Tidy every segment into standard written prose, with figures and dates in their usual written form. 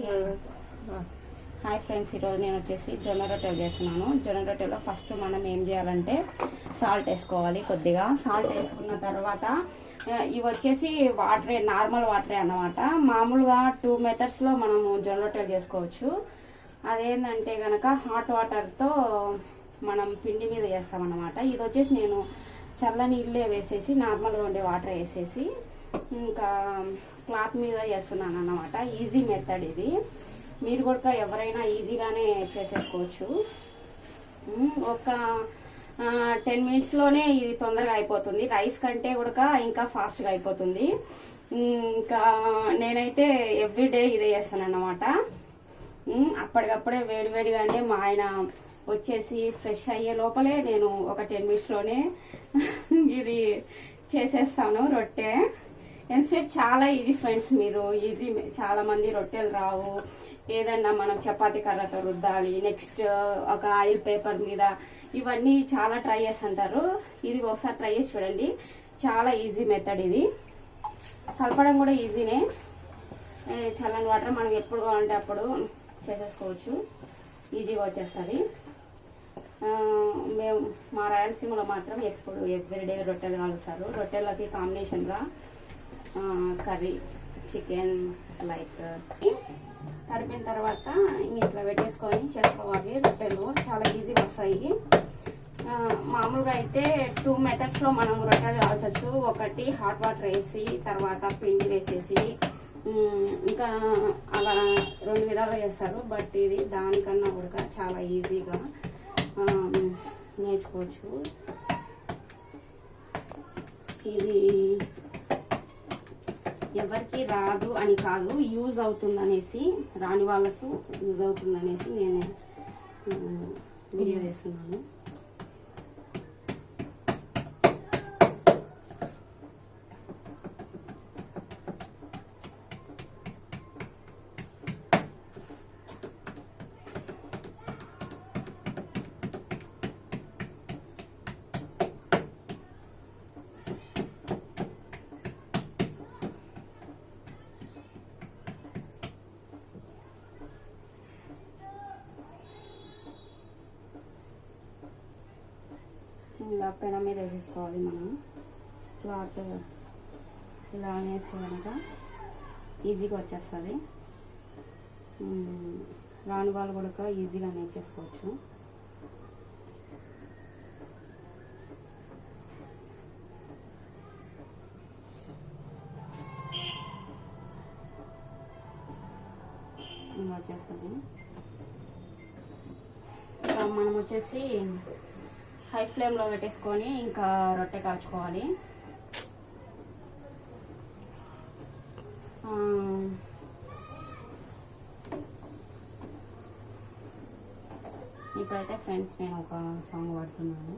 Hi friends, ఈరోజు నేను వచ్చేసి జొన్న రొట్టెలు చేస్తున్నాను. జొన్న రొట్టెలో ఫస్ట్ మనం ఏం చేయాలంటే సాల్ట్ వేసుకోవాలి. కొద్దిగా సాల్ట్ వేసుకున్న తర్వాత ఇవి వచ్చేసి వాటరే, నార్మల్ వాటరే అన్నమాట. మామూలుగా 2 మెథడ్స్లో మనము జొన్న రొట్టెలు చేసుకోవచ్చు. అదేంటంటే కనుక హాట్ వాటర్తో మనం పిండి మీద చేస్తామన్నమాట. ఇది వచ్చేసి నేను చల్ల నీళ్ళే వేసేసి నార్మల్గా ఉండే వాటర్ వేసేసి ఇంకా క్లాత్ మీద చేస్తున్నాను అన్నమాట. ఈజీ మెథడ్ ఇది. మీరు కూడా ఎవరైనా ఈజీగానే చేసేసుకోవచ్చు. ఒక 10 మినిట్స్లోనే ఇది తొందరగా అయిపోతుంది. రైస్ కంటే కూడా ఇంకా ఫాస్ట్గా అయిపోతుంది. ఇంకా నేనైతే ఎవ్రీడే ఇదే చేస్తాను అన్నమాట. అప్పటికప్పుడే వేడివేడిగానే మా ఆయన వచ్చేసి ఫ్రెష్ అయ్యే లోపలే నేను ఒక 10 మినిట్స్లోనే ఇది చేసేస్తాను రొట్టె. ఎంతసేపు చాలా ఈజీ ఫ్రెండ్స్. మీరు ఈజీ, చాలా మంది రొట్టెలు రావు, ఏదన్నా మనం చపాతీ కర్రతో రుద్దాలి, నెక్స్ట్ ఒక ఆయిల్ పేపర్ మీద, ఇవన్నీ చాలా ట్రై చేస్తుంటారు. ఇది ఒకసారి ట్రై చేసి చూడండి. చాలా ఈజీ మెథడ్ ఇది. కలపడం కూడా ఈజీనే. చల్లని వాటర్ మనం ఎప్పుడు కావాలంటే అప్పుడు చేసేసుకోవచ్చు, ఈజీగా వచ్చేస్తుంది. మేము మా రాయలసీమలో మాత్రం ఎప్పుడు ఎవ్రీడే రొట్టెలు కాలుస్తారు. రొట్టెలకి కాంబినేషన్గా కర్రీ, చికెన్ లైక్ తడిపిన తర్వాత ఇట్లా పెట్టేసుకొని చేసుకోవాలి. రొట్టెలు చాలా ఈజీగా వస్తాయి. మామూలుగా అయితే 2 మెథడ్స్లో మనం రొట్టెలు కాల్చచ్చు. ఒకటి హాట్ వాటర్ వేసి తర్వాత పిండి వేసేసి, ఇంకా అలా 2 విధాలుగా చేస్తారు. బట్ ఇది దానికన్నా కూడా చాలా ఈజీగా నేర్చుకోవచ్చు. ఇది ఎవరికి రాదు అని కాదు, యూజ్ అవుతుందనేసి, రాని వాళ్ళకు యూజ్ అవుతుందనేసి నేను వీడియో చేస్తున్నాను. ఇలా పెనం మీద వేసేసుకోవాలి. మనం క్లాత్ ఇలా అనేసి కనుక ఈజీగా వచ్చేస్తుంది. రాని వాళ్ళు కూడా ఈజీగా నేర్చేసుకోవచ్చు. ఇలా వచ్చేస్తుంది. మనం వచ్చేసి హై ఫ్లేమ్లో పెట్టేసుకొని ఇంకా రొట్టె కాల్చుకోవాలి. ఇప్పుడైతే ఫ్రెండ్స్ నేను ఒక సాంగ్ పాడుతున్నాను.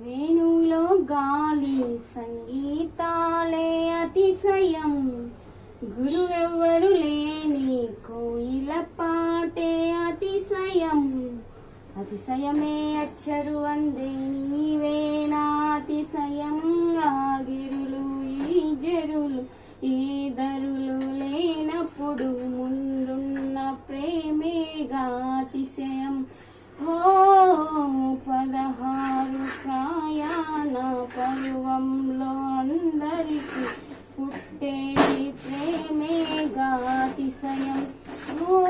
వేణులో గాలి సంగీతాలే అతిశయం, గురువెవ్వరు లేని కోయిల పాటే అతిశయం, అతిశయమే అచ్చరు అందే నీవేనా అతిశయం, ఆగిరులు ఈ జరులు ఈ దరులు లేనప్పుడు ముందున్న ప్రేమేగా అతిశయం. ఓ 16 ప్రయాణ పర్వంలో అందరికీ పుట్టేటి ప్రేమేగా అతిశయం. ఓ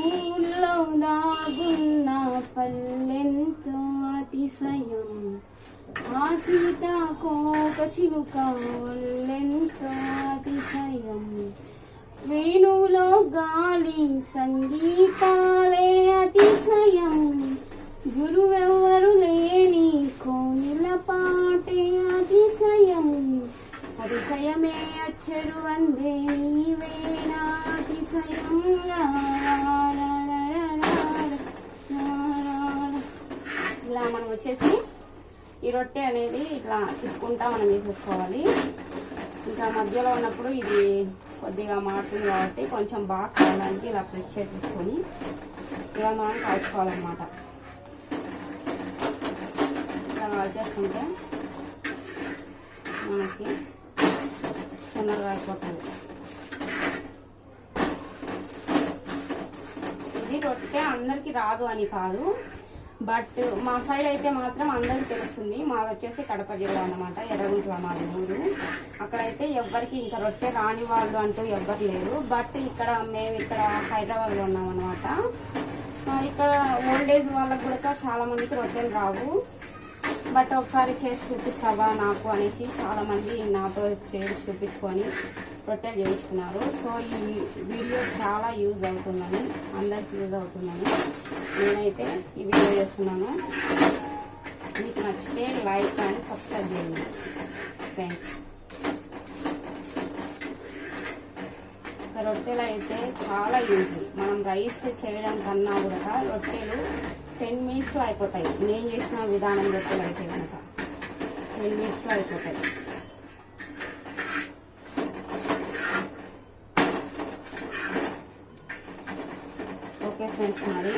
ఊళ్ళో దాగున్న పల్లెంతో అతిశయం, ఆ సీతాకోక చిలుక ఒళ్ళెంతో అతిశయం. వేణువులో గాలి సంగీతాలే అతిశయం, గురువెవ్వరు లేని కోయిల పాటే అతిశయం, అతిశయమే అచ్చరు అందే నీవేనా అతిశయం. ఇలా మనం వచ్చేసి ఈ రొట్టె అనేది ఇట్లా తిప్పుకుంటా మనం వేసేసుకోవాలి. ఇంకా మధ్యలో ఉన్నప్పుడు ఇది కొద్దిగా మారుతుంది కాబట్టి కొంచెం బాగా కావడానికి ఇలా ప్రెస్ చేసేసుకొని ఇలా మనం కాల్చుకోవాలన్నమాట. ఇలా కాల్చేసుకుంటే మనకి తొందరగా అయిపోతుంది. ఇది రొట్టె అందరికీ రాదు అని కాదు, బట్ మా సైడ్ అయితే మాత్రం అందరికీ తెలుస్తుంది. మాది వచ్చేసి కడప జిల్లా అన్నమాట, ఎర్రగుంట్ల మాది ఊరు. అక్కడైతే ఎవ్వరికి ఇంకా రొట్టె రాని వాళ్ళు అంటూ ఎవ్వరు లేరు. బట్ మేము ఇక్కడ హైదరాబాద్లో ఉన్నాం అనమాట. ఇక్కడ ఓల్డ్ ఏజ్ వాళ్ళకు కూడా చాలా మందికి రొట్టెలు రావు. బట్ ఒకసారి చేసి చూపిస్తావా నాకు అనేసి చాలామంది నాతో చేసి చూపించుకొని రొట్టెలు చేయించుకున్నారు. సో ఈ వీడియో చాలా యూజ్ అవుతుందని, అందరికి యూజ్ అవుతుందని నేనైతే ఈ వీడియో చేస్తున్నాను. మీకు నచ్చితే లైక్ అండ్ సబ్స్క్రైబ్ చేయండి ఫ్రెండ్స్. రొట్టెలు అయితే చాలా ఈజీ. మనం రైస్ చేయడం కన్నా కూడా రొట్టెలు 10 మినిట్స్లో అయిపోతాయి. నేను చేసిన విధానం రొట్టెలు అయితే కనుక 10 మినిట్స్లో అయిపోతాయి. ఓకే ఫ్రెండ్స్, మరి